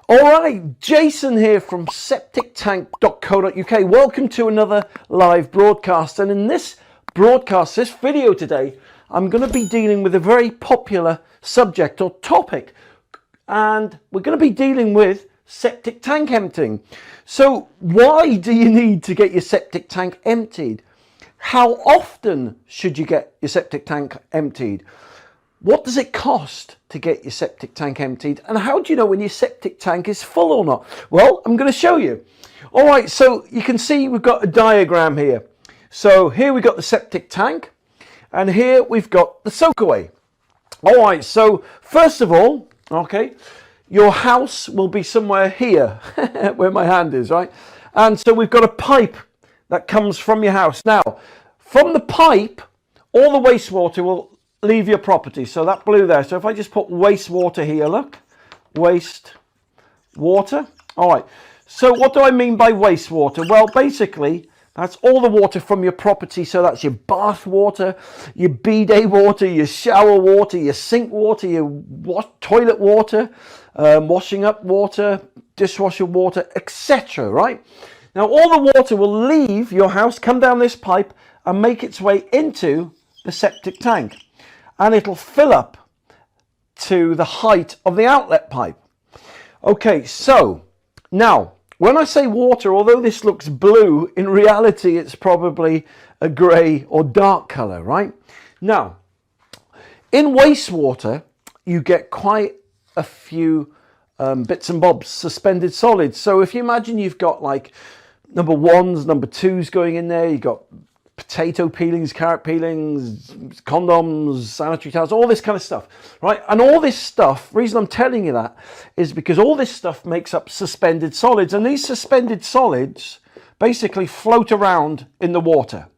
All right, Jason here from septictank.co.uk. Welcome to another live broadcast. And in this broadcast, this video today, I'm going to be dealing with a very popular subject or topic. And we're going to be dealing with septic tank emptying. So why do you need to get your septic tank emptied? How often should you get your septic tank emptied? What does it cost to get your septic tank emptied? And how do you know when your septic tank is full or not? Well, I'm going to show you. All right, so you can see we've got a diagram here. So here we've got the septic tank, and here we've got the soakaway. All right, so first of all, okay, your house will be somewhere here, where my hand is, right? And so we've got a pipe that comes from your house. Now, from the pipe, all the wastewater will leave your property. So that blue there. So if I just put wastewater here, look, waste water. All right. So what do I mean by wastewater? Well, basically, that's all the water from your property. So that's your bath water, your bidet water, your shower water, your sink water, your toilet water, washing up water, dishwasher water, etc. Right? Now, all the water will leave your house, come down this pipe and make its way into the septic tank. And it'll fill up to the height of the outlet pipe. Okay, so now when I say water, although this looks blue, in reality it's probably a grey or dark colour, right? Now, in wastewater, you get quite a few bits and bobs, suspended solids. So if you imagine you've got like number ones, number twos going in there, you've got potato peelings, carrot peelings, condoms, sanitary towels, all this kind of stuff, right? And all this stuff, reason I'm telling you that is because all this stuff makes up suspended solids, and these suspended solids basically float around in the water.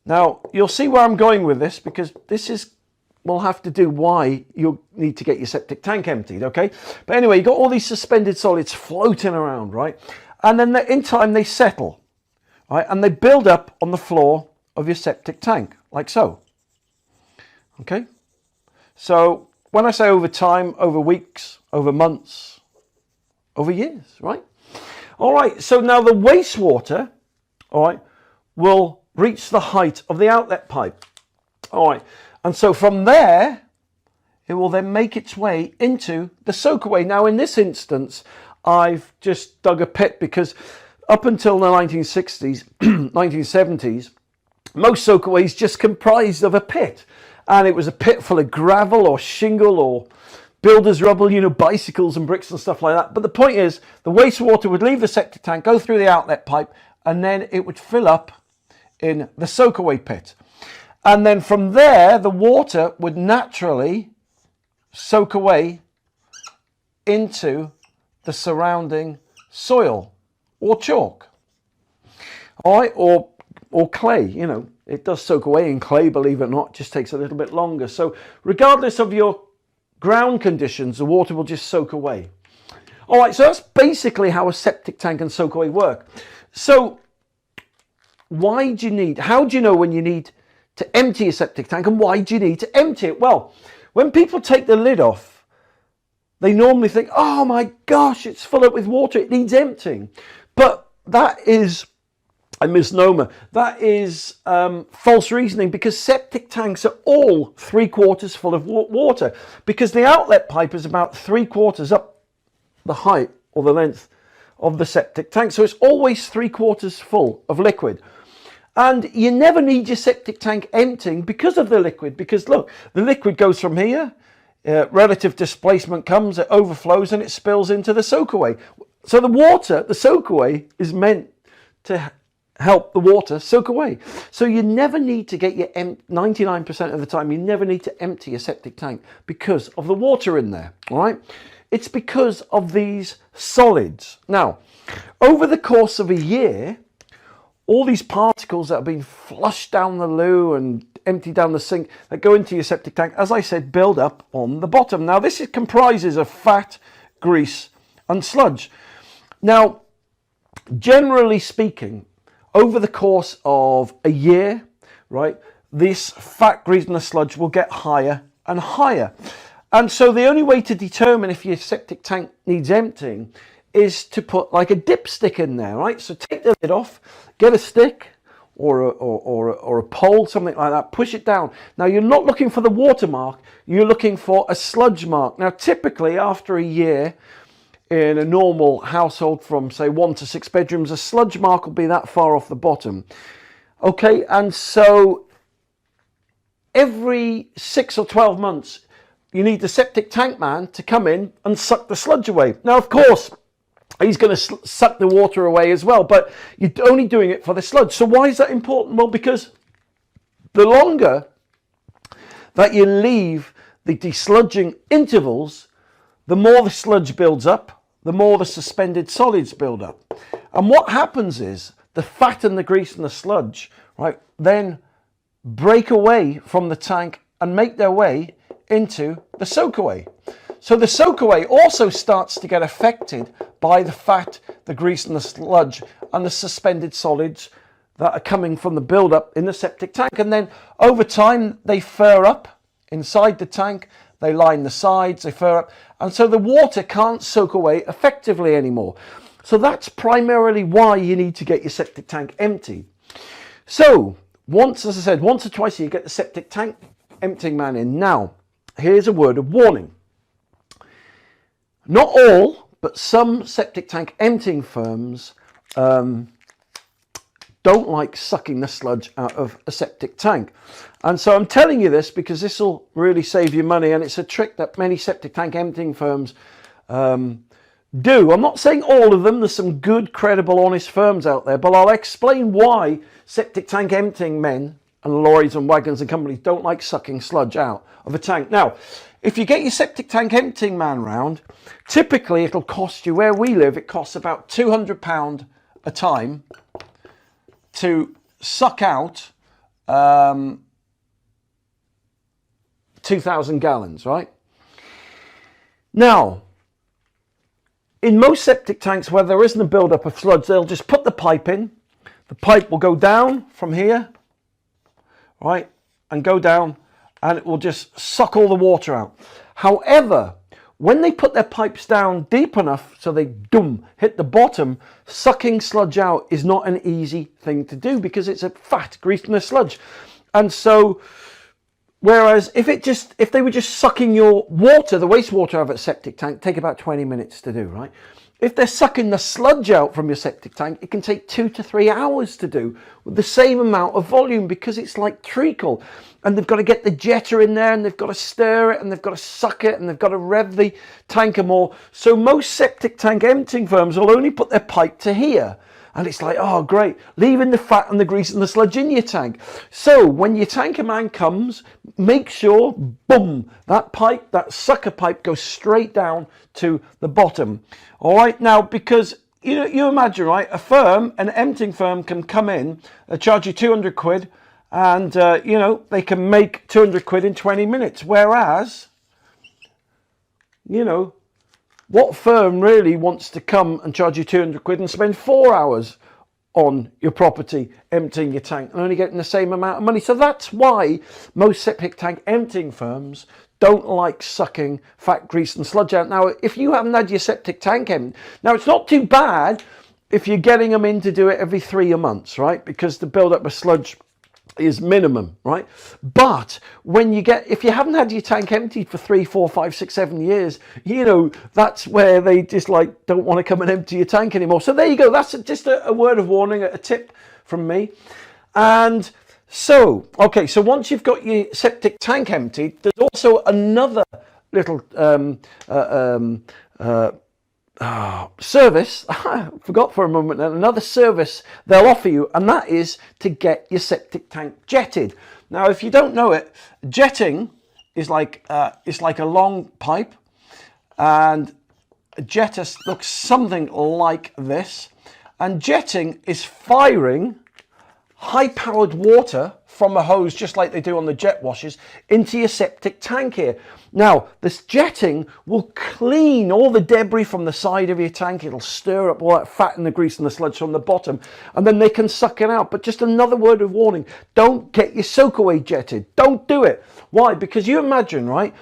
Now, you'll see where I'm going with this, because this is, we'll have to do why you need to get your septic tank emptied, okay? But anyway, you've got all these suspended solids floating around, right? And then in time they settle. Right, and they build up on the floor of your septic tank, like so. Okay? So when I say over time, over weeks, over months, over years, right? All right, so now the wastewater, all right, will reach the height of the outlet pipe. All right, and so from there, it will then make its way into the soakaway. Now, in this instance, I've just dug a pit because up until the 1960s, 1970s, most soakaways just comprised of a pit. And it was a pit full of gravel or shingle or builder's rubble, you know, bicycles and bricks and stuff like that. But the point is, the wastewater would leave the septic tank, go through the outlet pipe, and then it would fill up in the soakaway pit. And then from there, the water would naturally soak away into the surrounding soil. Or chalk, all right, or clay. You know, it does soak away in clay, believe it or not, it just takes a little bit longer. So regardless of your ground conditions, the water will just soak away. All right, so that's basically how a septic tank and soak away work. So how do you know when you need to empty a septic tank, and why do you need to empty it? Well, when people take the lid off, they normally think, oh my gosh, it's full up with water, it needs emptying. But that is a misnomer. That is false reasoning, because septic tanks are all 3/4 full of water, because the outlet pipe is about 3/4 up the height or the length of the septic tank. So it's always 3/4 full of liquid. And you never need your septic tank emptying because of the liquid, because look, the liquid goes from here, relative displacement comes, it overflows and it spills into the soakaway. So the water, the soakaway, is meant to help the water soak away. So you never need to get your 99% of the time, you never need to empty your septic tank because of the water in there, all right? It's because of these solids. Now, over the course of a year, all these particles that have been flushed down the loo and emptied down the sink that go into your septic tank, as I said, build up on the bottom. Now, this comprises of fat, grease, and sludge. Now, generally speaking, over the course of a year, right, this fat, grease, and the sludge will get higher and higher. And so the only way to determine if your septic tank needs emptying is to put like a dipstick in there, right? So take the lid off, get a stick or a pole, something like that, push it down. Now you're not looking for the water mark, you're looking for a sludge mark. Now typically after a year in a normal household from say 1 to 6 bedrooms, a sludge mark will be that far off the bottom. Okay, and so every 6 or 12 months, you need the septic tank man to come in and suck the sludge away. Now, of course, he's going to suck the water away as well, but you're only doing it for the sludge. So why is that important? Well, because the longer that you leave the desludging intervals, the more the sludge builds up, the more the suspended solids build up. And what happens is the fat and the grease and the sludge, right, then break away from the tank and make their way into the soakaway. So the soakaway also starts to get affected by the fat, the grease and the sludge and the suspended solids that are coming from the buildup in the septic tank. And then over time they fur up inside the tank, they line the sides, they fur up, and so the water can't soak away effectively anymore. So that's primarily why you need to get your septic tank empty. So once, as I said, once or twice a year, you get the septic tank emptying man in. Now, here's a word of warning. Not all, but some septic tank emptying firms don't like sucking the sludge out of a septic tank. And so I'm telling you this because this will really save you money, and it's a trick that many septic tank emptying firms do. I'm not saying all of them, there's some good, credible, honest firms out there, but I'll explain why septic tank emptying men and lorries and wagons and companies don't like sucking sludge out of a tank. Now, if you get your septic tank emptying man round, typically it'll cost you, where we live, it costs about £200 a time to suck out 2,000 gallons, right? Now, in most septic tanks where there isn't a build-up of sludge, they'll just put the pipe in. The pipe will go down from here, right, and go down, and it will just suck all the water out. However, when they put their pipes down deep enough so they hit the bottom, sucking sludge out is not an easy thing to do because it's a fat, grease and a sludge. And so, whereas if they were just sucking your water, the wastewater out of a septic tank, take about 20 minutes to do, right? If they're sucking the sludge out from your septic tank, it can take 2 to 3 hours to do with the same amount of volume because it's like treacle. And they've got to get the jetter in there and they've got to stir it and they've got to suck it and they've got to rev the tanker more. So most septic tank emptying firms will only put their pipe to here. And it's like, oh, great, leaving the fat and the grease and the sludge in your tank. So when your tanker man comes, make sure, boom, that pipe, that sucker pipe goes straight down to the bottom. All right, now, because you imagine, right, a firm, an emptying firm can come in, charge you 200 quid, and, they can make 200 quid in 20 minutes. Whereas, what firm really wants to come and charge you 200 quid and spend 4 hours on your property emptying your tank and only getting the same amount of money? So that's why most septic tank emptying firms don't like sucking fat, grease and sludge out. Now, if you haven't had your septic tank emptied, now it's not too bad if you're getting them in to do it every 3 months, right? Because the build-up of sludge is minimum, right? But if you haven't had your tank emptied for 3, 4, 5, 6, 7 years, that's where they just don't want to come and empty your tank anymore. So there you go. That's just a word of warning, a tip from me. And so, okay, so once you've got your septic tank emptied, there's also another little service, I forgot for a moment, another service they'll offer you, and that is to get your septic tank jetted. Now, if you don't know it, jetting is it's like a long pipe, and a jetter looks something like this, and jetting is firing high-powered water from a hose, just like they do on the jet washers, into your septic tank here. Now, this jetting will clean all the debris from the side of your tank. It'll stir up all that fat and the grease and the sludge from the bottom, and then they can suck it out. But just another word of warning, don't get your soakaway jetted. Don't do it. Why? Because you imagine, right,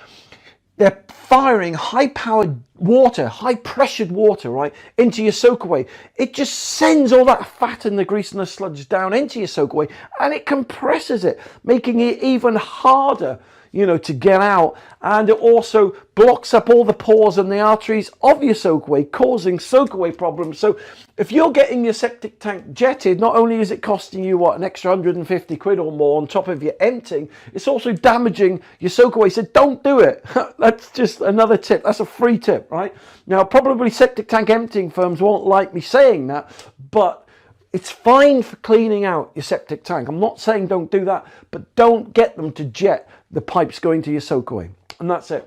they're firing high-powered water, high-pressured water, right, into your soakaway. It just sends all that fat and the grease and the sludge down into your soakaway, and it compresses it, making it even harder, you know, to get out. And it also blocks up all the pores and the arteries of your soakaway, causing soakaway problems. So if you're getting your septic tank jetted, not only is it costing you, what, an extra 150 quid or more on top of your emptying, it's also damaging your soakaway. So don't do it. That's just another tip. That's a free tip, right? Now, probably septic tank emptying firms won't like me saying that, but it's fine for cleaning out your septic tank. I'm not saying don't do that, but don't get them to jet the pipes going to your soakaway. And that's it.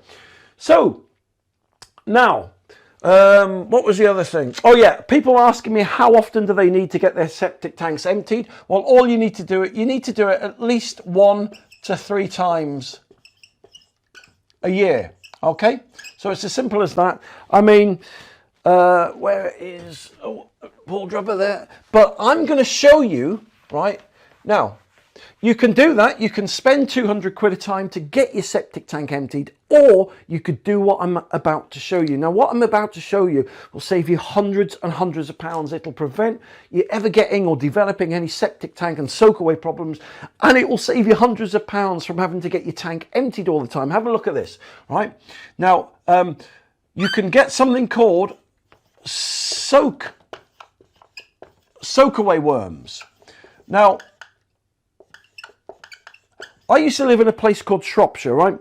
So now, what was the other thing? Oh yeah, people asking me how often do they need to get their septic tanks emptied? Well, all you need to do it, at least 1 to 3 times a year. Okay, so it's as simple as that. I mean, where is ball dropper there? But I'm going to show you right now. You can do that. You can spend 200 quid a time to get your septic tank emptied, or you could do what I'm about to show you. Now, what I'm about to show you will save you hundreds and hundreds of pounds. It'll prevent you ever getting or developing any septic tank and soakaway problems, and it will save you hundreds of pounds from having to get your tank emptied all the time. Have a look at this, right? Now, you can get something called soakaway worms. Now, I used to live in a place called Shropshire, right?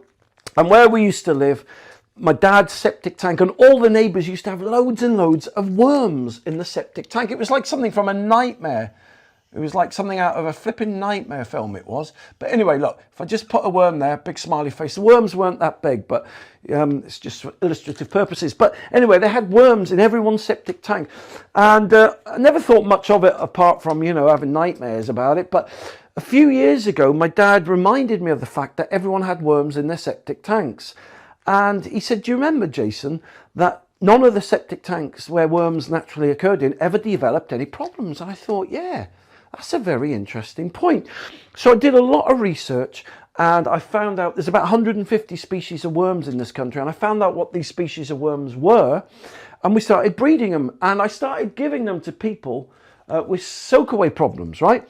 And where we used to live, my dad's septic tank and all the neighbours used to have loads and loads of worms in the septic tank. It was like something from a nightmare. It was like something out of a flipping nightmare film, it was. But anyway, look, if I just put a worm there, big smiley face. The worms weren't that big, but it's just for illustrative purposes. But anyway, they had worms in everyone's septic tank. And I never thought much of it apart from, you know, having nightmares about it. But a few years ago, my dad reminded me of the fact that everyone had worms in their septic tanks. And he said, do you remember, Jason, that none of the septic tanks where worms naturally occurred in ever developed any problems? And I thought, yeah, that's a very interesting point. So I did a lot of research and I found out there's about 150 species of worms in this country. And I found out what these species of worms were. And we started breeding them. And I started giving them to people with soakaway problems, right?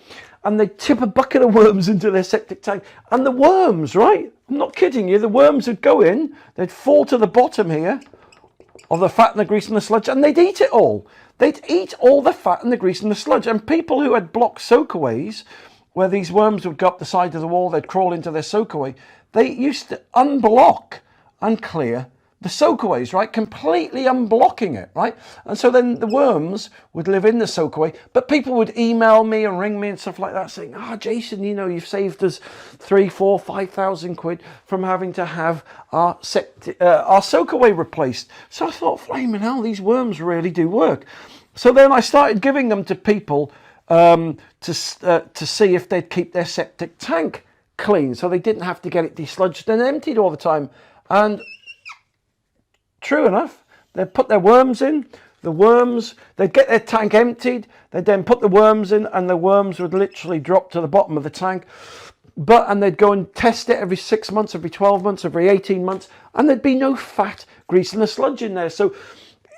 And they'd tip a bucket of worms into their septic tank. And the worms, right? I'm not kidding you. The worms would go in. They'd fall to the bottom here of the fat and the grease and the sludge. And they'd eat it all. They'd eat all the fat and the grease and the sludge. And people who had blocked soakaways, where these worms would go up the side of the wall, they'd crawl into their soakaway. They used to unblock and clear the soakaways, right? Completely unblocking it, right? And so then the worms would live in the soakaway, but people would email me and ring me and stuff like that saying, Jason, you know, you've saved us 3, 4, 5,000 quid from having to have our soakaway replaced. So I thought, flaming hell, these worms really do work. So then I started giving them to people to see if they'd keep their septic tank clean, so they didn't have to get it desludged and emptied all the time. And true enough, they'd put their worms in, they'd get their tank emptied, they'd then put the worms in, and the worms would literally drop to the bottom of the tank. And they'd go and test it every 6 months, every 12 months, every 18 months, and there'd be no fat, grease, and the sludge in there. So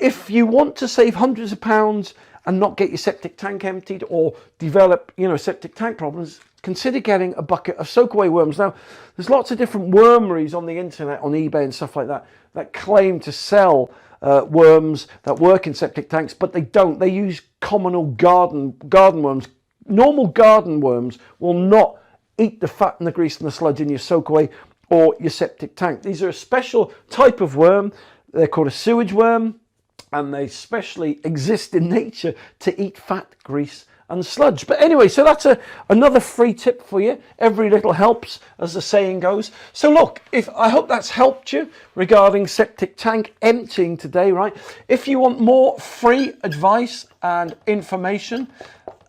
if you want to save hundreds of pounds and not get your septic tank emptied or develop, you know, septic tank problems, consider getting a bucket of soakaway worms. Now, there's lots of different wormeries on the internet, on eBay and stuff like that, that claim to sell worms that work in septic tanks, but they don't. They use common old garden worms. Normal garden worms will not eat the fat and the grease and the sludge in your soakaway or your septic tank. These are a special type of worm. They're called a sewage worm, and they specially exist in nature to eat fat, grease, and sludge. But anyway, so that's another free tip for you. Every little helps, as the saying goes. So look, I hope that's helped you regarding septic tank emptying today, right? If you want more free advice and information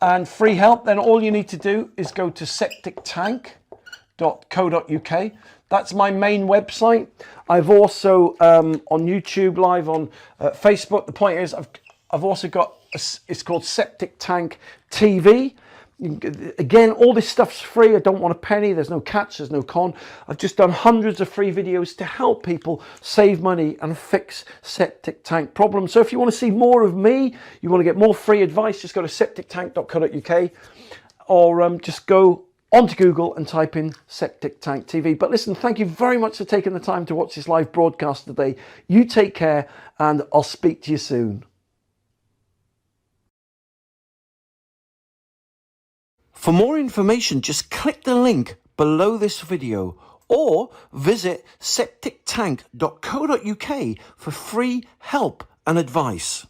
and free help, then all you need to do is go to septictank.co.uk. That's my main website. I've also on YouTube Live, on Facebook. The point is, I've also got it's called Septic Tank TV. Again, all this stuff's free. I don't want a penny. There's no catch, there's no con. I've just done hundreds of free videos to help people save money and fix septic tank problems. So if you want to see more of me, you want to get more free advice, just go to septictank.co.uk, or just go onto Google and type in Septic Tank TV. But listen, thank you very much for taking the time to watch this live broadcast today. You take care, and I'll speak to you soon. For more information, just click the link below this video or visit septictank.co.uk for free help and advice.